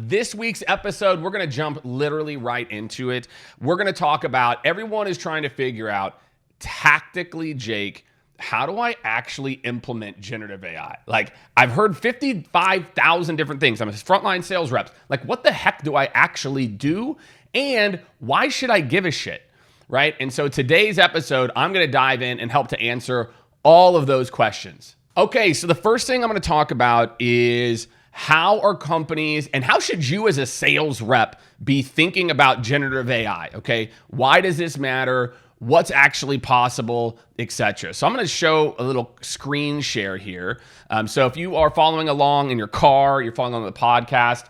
This week's episode, we're going to jump literally right into it. We're going to talk about everyone is trying to figure out tactically, Jake, how do I actually implement generative AI? Like, I've heard 55,000 different things. I'm a frontline sales rep. Like, what the heck do I actually do? And why should I give a shit? Right? And so today's episode, I'm going to dive in and help to answer all of those questions. Okay, so the first thing I'm going to talk about is how are companies and how should you as a sales rep be thinking about generative AI? Okay, why does this matter? What's actually possible, etc. So I'm going to show a little screen share here. So if you are following along in your car, you're following along the podcast,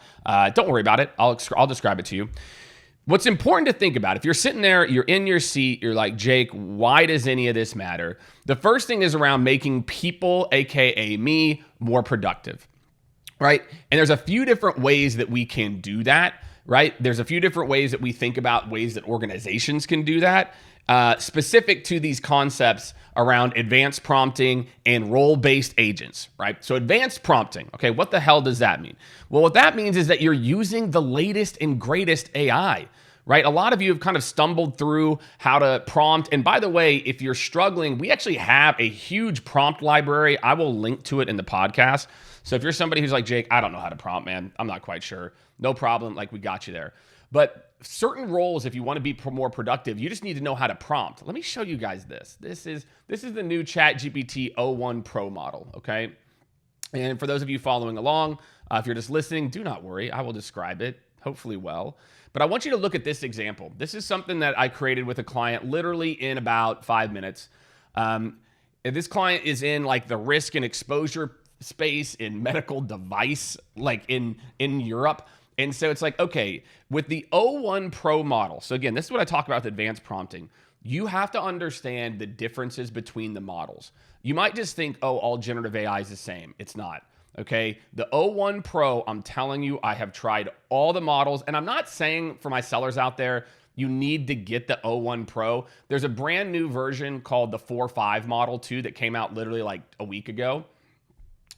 don't worry about it. I'll describe it to you. What's important to think about, if you're sitting there, you're in your seat, you're like, Jake, why does any of this matter? The first thing is around making people, AKA me, more productive, right? And there's a few different ways that we can do that, right? There's a few different ways that we think about ways that organizations can do that, specific to these concepts around advanced prompting and role-based agents, right? So advanced prompting, okay, what the hell does that mean? Well, what that means is that you're using the latest and greatest AI, right? A lot of you have kind of stumbled through how to prompt. And by the way, if you're struggling, we actually have a huge prompt library. I will link to it in the podcast. So if you're somebody who's like, Jake, I don't know how to prompt, man, I'm not quite sure. No problem. Like, we got you there. But certain roles, if you want to be more productive, you just need to know how to prompt. Let me show you guys this. This is the new ChatGPT 01 Pro model, okay? And for those of you following along, if you're just listening, do not worry. I will describe it, hopefully well. But I want you to look at this example. This is something that I created with a client literally in about 5 minutes. This client is in like the risk and exposure space in medical device, like in Europe. And so it's like, okay, with the 01 Pro model, so again, this is what I talk about with advanced prompting. You have to understand the differences between the models. You might just think, oh, all generative AI is the same. It's not, okay? The 01 Pro, I'm telling you, I have tried all the models, and I'm not saying for my sellers out there, you need to get the 01 Pro. There's a brand new version called the 4.5 model too that came out literally like a week ago.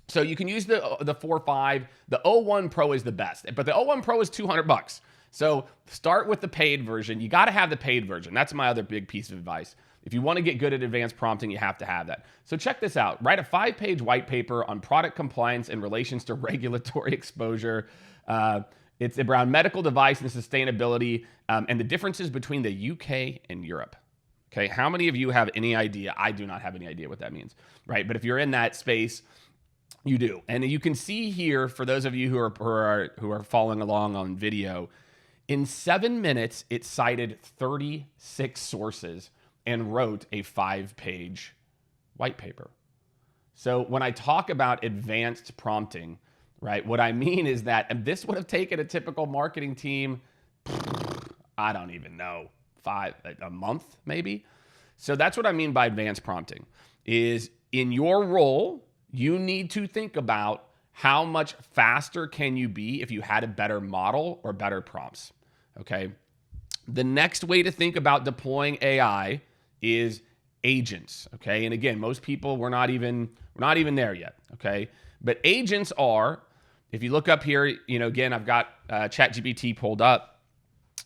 So you can use the 4.5. The 01 Pro is the best, but the 01 Pro is $200. So start with the paid version. You got to have the paid version. That's my other big piece of advice. If you want to get good at advanced prompting, you have to have that. So check this out. Write a 5-page white paper on product compliance in relations to regulatory exposure. It's around medical device and sustainability and the differences between the UK and Europe. Okay, how many of you have any idea? I do not have any idea what that means, right? But if you're in that space, you do. And you can see here, for those of you who are following along on video, in 7 minutes, it cited 36 sources and wrote a 5-page white paper. So when I talk about advanced prompting, right, what I mean is that, and this would have taken a typical marketing team, I don't even know, a month maybe. So that's what I mean by advanced prompting, is in your role, you need to think about how much faster can you be if you had a better model or better prompts, okay? The next way to think about deploying AI is agents, okay? And again, most people, we're not even there yet, okay? But agents are, if you look up here, again, I've got ChatGPT pulled up.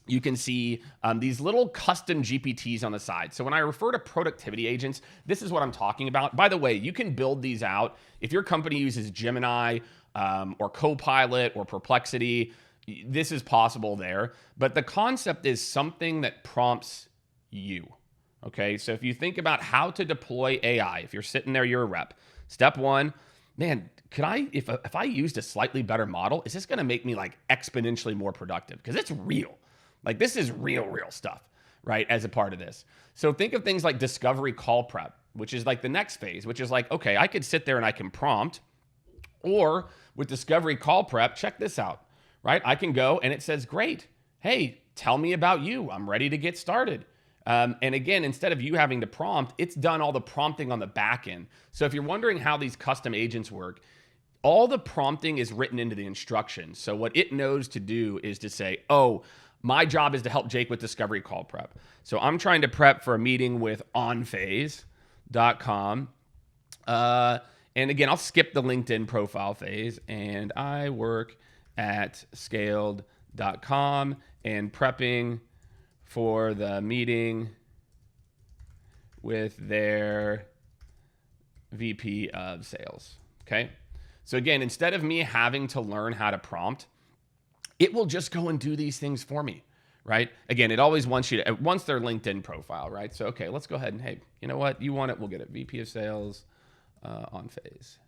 You can see these little custom GPTs on the side. So when I refer to productivity agents, this is what I'm talking about. By the way, you can build these out. If your company uses Gemini or Copilot or Perplexity, this is possible there. But the concept is something that prompts you, okay? So if you think about how to deploy AI, if you're sitting there, you're a rep. Step one, man, if I used a slightly better model, is this gonna make me like exponentially more productive? Because it's real. Like, this is real stuff, right, as a part of this. So think of things like discovery call prep, which is like the next phase, which is like, okay, I could sit there and I can prompt, or with discovery call prep, check this out, right? I can go and it says, great, hey, tell me about you. I'm ready to get started. And again, instead of you having to prompt, it's done all the prompting on the back end. So if you're wondering how these custom agents work, all the prompting is written into the instructions. So what it knows to do is to say, oh, my job is to help Jake with discovery call prep. So I'm trying to prep for a meeting with onphase.com. And again, I'll skip the LinkedIn profile phase. And I work at scaled.com and prepping for the meeting with their VP of sales. Okay. So again, instead of me having to learn how to prompt, it will just go and do these things for me, right? Again, it always wants you to, wants their LinkedIn profile, right? So, okay, let's go ahead and, hey, you know what? You want it, we'll get it. VP of sales on phase.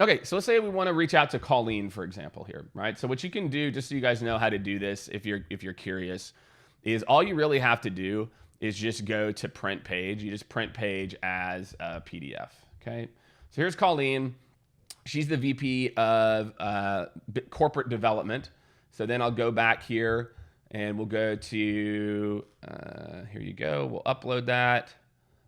Okay, so let's say we want to reach out to Colleen, for example, here, right? So what you can do, just so you guys know how to do this, if you're curious, is all you really have to do is just go to print page. You just print page as a PDF, okay? So here's Colleen. She's the VP of corporate development. So then I'll go back here and we'll go to, here you go. We'll upload that,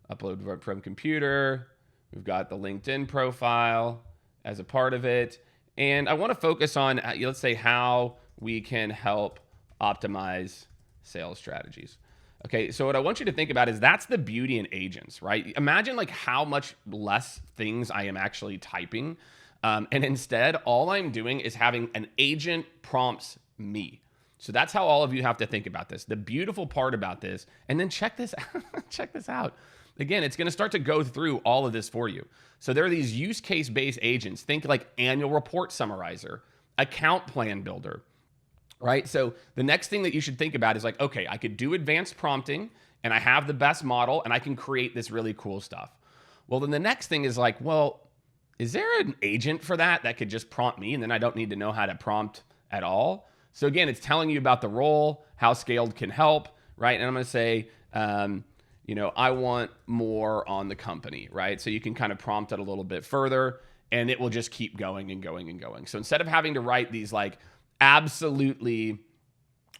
upload from computer. We've got the LinkedIn profile as a part of it. And I want to focus on, let's say, how we can help optimize sales strategies. Okay, so what I want you to think about is that's the beauty in agents, right? Imagine like how much less things I am actually typing. And instead, all I'm doing is having an agent prompts me. So that's how all of you have to think about this. The beautiful part about this, and then check this out. Check this out. Again, it's going to start to go through all of this for you. So there are these use case based agents. Think like annual report summarizer, account plan builder, right? So the next thing that you should think about is like, okay, I could do advanced prompting and I have the best model and I can create this really cool stuff. Well, then the next thing is like, well, is there an agent for that could just prompt me and then I don't need to know how to prompt at all? So again, it's telling you about the role, how Scaled can help, right? And I'm going to say, I want more on the company, right? So you can kind of prompt it a little bit further and it will just keep going and going and going. So instead of having to write these like absolutely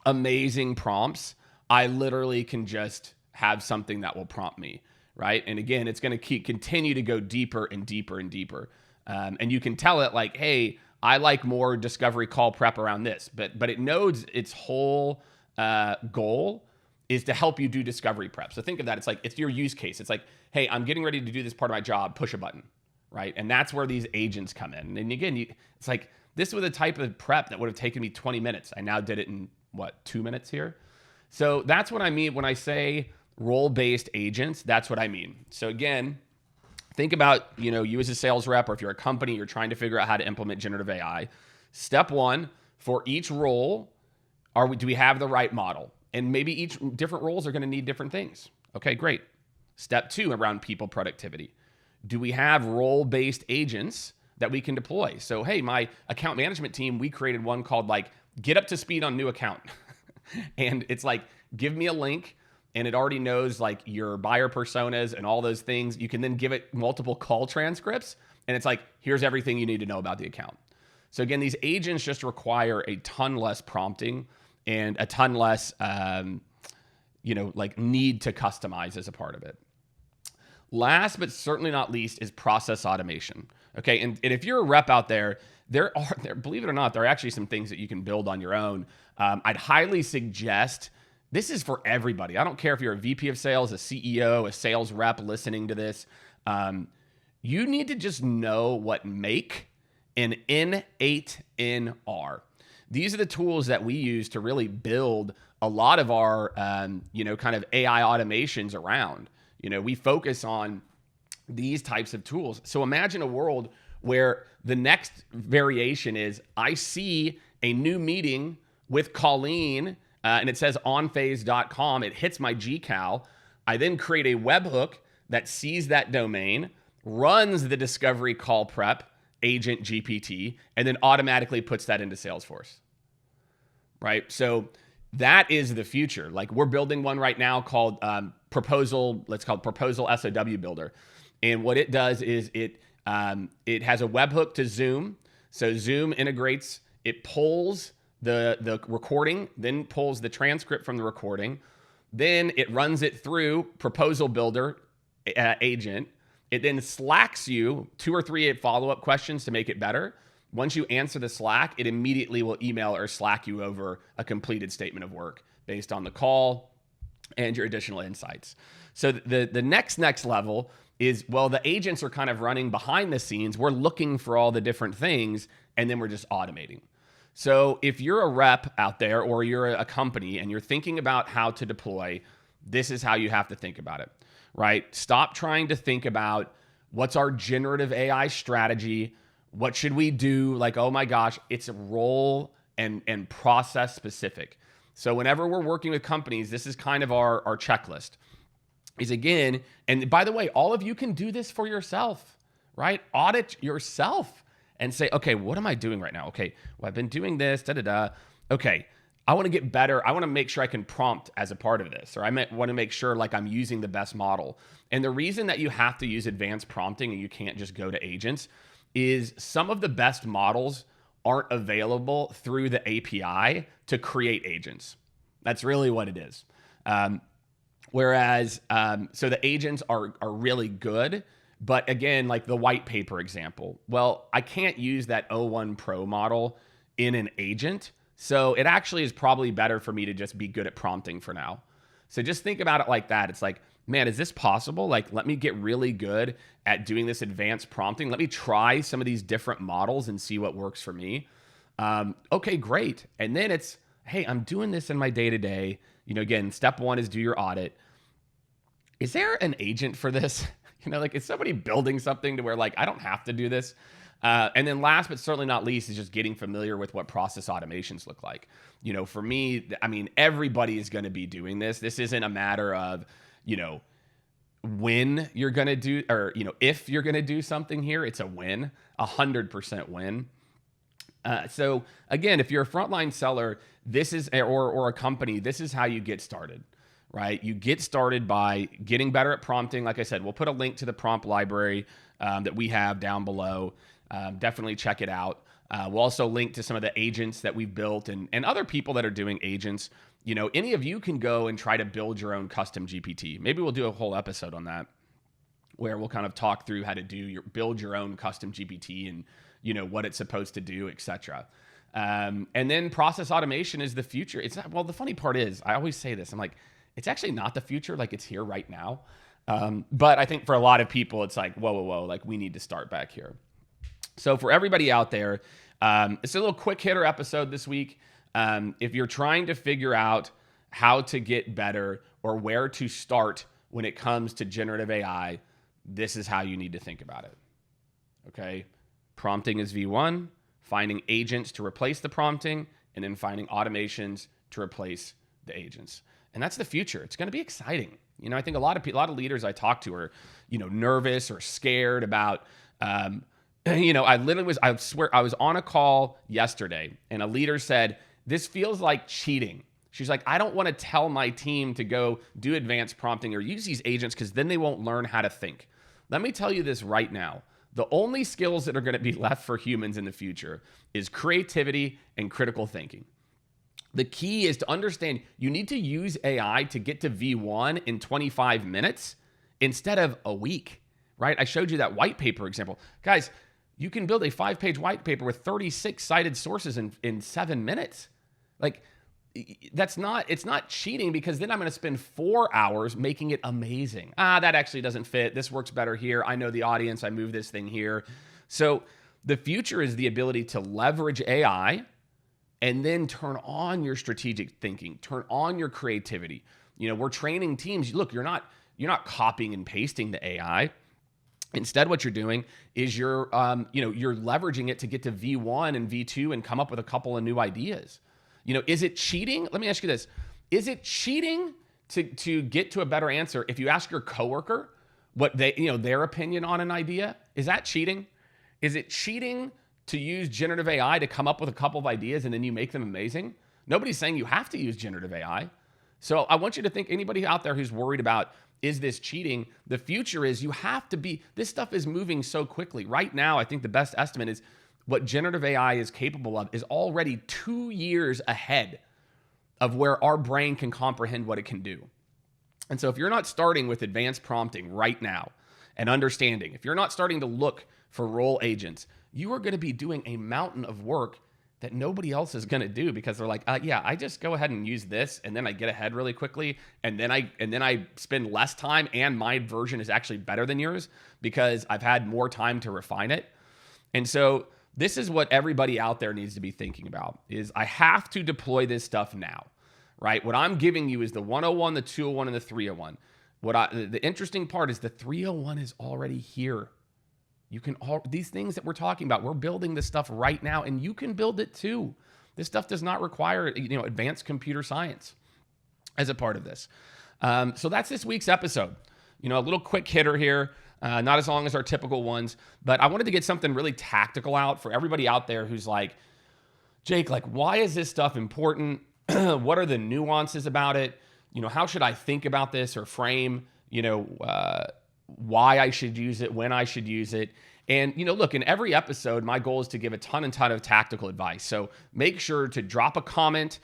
amazing prompts, I literally can just have something that will prompt me, right? And again, it's going to continue to go deeper and deeper and deeper. And you can tell it like, hey, I like more discovery call prep around this, but it knows its whole goal is to help you do discovery prep. So think of that. It's like, it's your use case. It's like, hey, I'm getting ready to do this part of my job, push a button, right? And that's where these agents come in. And again, it's like, this was a type of prep that would have taken me 20 minutes. I now did it in 2 minutes here. So that's what I mean when I say role-based agents, that's what I mean. So again, think about, you as a sales rep, or if you're a company, you're trying to figure out how to implement generative AI. Step one, for each role, do we have the right model? And maybe each different roles are going to need different things. Okay, great. Step two, around people productivity. Do we have role-based agents that we can deploy? So, hey, my account management team, we created one called like, get up to speed on new account. And it's like, give me a link, and it already knows like your buyer personas and all those things. You can then give it multiple call transcripts, and it's like, here's everything you need to know about the account. So again, these agents just require a ton less prompting and a ton less, need to customize as a part of it. Last but certainly not least is process automation. Okay, and if you're a rep out there, believe it or not, there are actually some things that you can build on your own. I'd highly suggest, this is for everybody. I don't care if you're a VP of sales, a CEO, a sales rep listening to this. You need to just know what make and N8N are. These are the tools that we use to really build a lot of our, kind of AI automations around. We focus on these types of tools. So imagine a world where the next variation is, I see a new meeting with Colleen, and it says onphase.com. It hits my GCal. I then create a webhook that sees that domain, runs the discovery call prep agent GPT, and then automatically puts that into Salesforce, right? So that is the future. Like, we're building one right now called Proposal SOW Builder. And what it does is it has a webhook to Zoom. So Zoom integrates, it pulls the recording, then pulls the transcript from the recording. Then it runs it through Proposal Builder agent. It then slacks you 2 or 3 follow-up questions to make it better. Once you answer the Slack, it immediately will email or Slack you over a completed statement of work based on the call and your additional insights. So the next level is, well, the agents are kind of running behind the scenes. We're looking for all the different things, and then we're just automating. So if you're a rep out there or you're a company and you're thinking about how to deploy, this is how you have to think about it, right? Stop trying to think about what's our generative AI strategy. What should we do? Like, oh my gosh, it's role and process specific. So whenever we're working with companies, this is kind of our checklist. Is again, and by the way, all of you can do this for yourself, right? Audit yourself and say, okay, what am I doing right now? Okay, well, I've been doing this, Okay, I want to get better. I want to make sure I can prompt as a part of this, or I want to make sure like I'm using the best model. And the reason that you have to use advanced prompting and you can't just go to agents is some of the best models aren't available through the API to create agents. That's really what it is. Whereas, so the agents are really good, but again, like the white paper example, well, I can't use that O1 Pro model in an agent. So it actually is probably better for me to just be good at prompting for now. So just think about it like that. It's like, man, is this possible? Like, let me get really good at doing this advanced prompting. Let me try some of these different models and see what works for me. Okay, great. And then it's, hey, I'm doing this in my day-to-day. Again, step one is do your audit. Is there an agent for this? Like, is somebody building something to where like, I don't have to do this? And then last, but certainly not least, is just getting familiar with what process automations look like. For me, I mean, everybody is going to be doing this. This isn't a matter of, when you're going to do, or, if you're going to do something here, it's a win, 100% win. So again, if you're a frontline seller, this is, or a company, this is how you get started, right? You get started by getting better at prompting. Like I said, we'll put a link to the prompt library that we have down below. Definitely check it out. We'll also link to some of the agents that we've built and other people that are doing agents. Any of you can go and try to build your own custom GPT. Maybe we'll do a whole episode on that where we'll kind of talk through how to build your own custom GPT and what it's supposed to do, etc. And then process automation is the future. It's not, well, the funny part is, I always say this, I'm like, it's actually not the future, like it's here right now. But I think for a lot of people, it's like, whoa, like we need to start back here. So for everybody out there, it's a little quick hitter episode this week. If you're trying to figure out how to get better or where to start when it comes to generative AI, this is how you need to think about it. Okay. Prompting is V1, finding agents to replace the prompting, and then finding automations to replace the agents. And that's the future. It's going to be exciting. I think a lot of leaders I talk to are, nervous or scared about, I was on a call yesterday and a leader said, this feels like cheating. She's like, I don't want to tell my team to go do advanced prompting or use these agents because then they won't learn how to think. Let me tell you this right now. The only skills that are going to be left for humans in the future is creativity and critical thinking. The key is to understand you need to use AI to get to V1 in 25 minutes instead of a week, right? I showed you that white paper example. Guys, you can build a 5-page white paper with 36 cited sources in 7 minutes. Like, it's not cheating because then I'm going to spend 4 hours making it amazing. That actually doesn't fit. This works better here. I know the audience. I move this thing here. So the future is the ability to leverage AI and then turn on your strategic thinking, turn on your creativity. We're training teams. Look, you're not copying and pasting the AI. Instead, what you're doing is you're leveraging it to get to V1 and V2 and come up with a couple of new ideas. Is it cheating? Let me ask you this. Is it cheating to get to a better answer if you ask your coworker what their opinion on an idea? Is that cheating? Is it cheating to use generative AI to come up with a couple of ideas and then you make them amazing? Nobody's saying you have to use generative AI. So I want you to think, anybody out there who's worried about, is this cheating? The future is you have to be, this stuff is moving so quickly. Right now, I think the best estimate is what generative AI is capable of is already 2 years ahead of where our brain can comprehend what it can do. And so if you're not starting with advanced prompting right now and understanding, if you're not starting to look for role agents, you are going to be doing a mountain of work that nobody else is going to do, because they're like, yeah, I just go ahead and use this, and then I get ahead really quickly, and then I spend less time, and my version is actually better than yours because I've had more time to refine it. And so this is what everybody out there needs to be thinking about, is I have to deploy this stuff now, right? What I'm giving you is the 101, the 201, and the 301. The interesting part is the 301 is already here. You can these things that we're talking about, we're building this stuff right now, and you can build it too. This stuff does not require, advanced computer science as a part of this. So that's this week's episode. A little quick hitter here, not as long as our typical ones, but I wanted to get something really tactical out for everybody out there who's like, Jake, like, why is this stuff important? What are the nuances about it? How should I think about this or frame, why I should use it, when I should use it. And, look, in every episode, my goal is to give a ton of tactical advice. So make sure to drop a comment,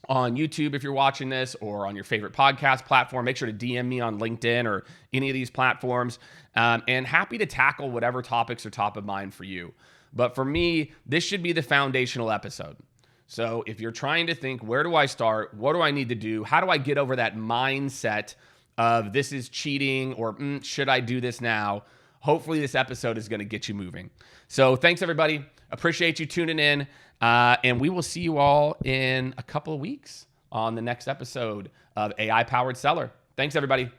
on YouTube if you're watching this, or on your favorite podcast platform. Make sure to DM me on LinkedIn or any of these platforms. And happy to tackle whatever topics are top of mind for you. But for me, this should be the foundational episode. So if you're trying to think, where do I start? What do I need to do? How do I get over that mindset of this is cheating, or should I do this now? Hopefully this episode is going to get you moving. So thanks, everybody. Appreciate you tuning in. And we will see you all in a couple of weeks on the next episode of AI Powered Seller. Thanks, everybody.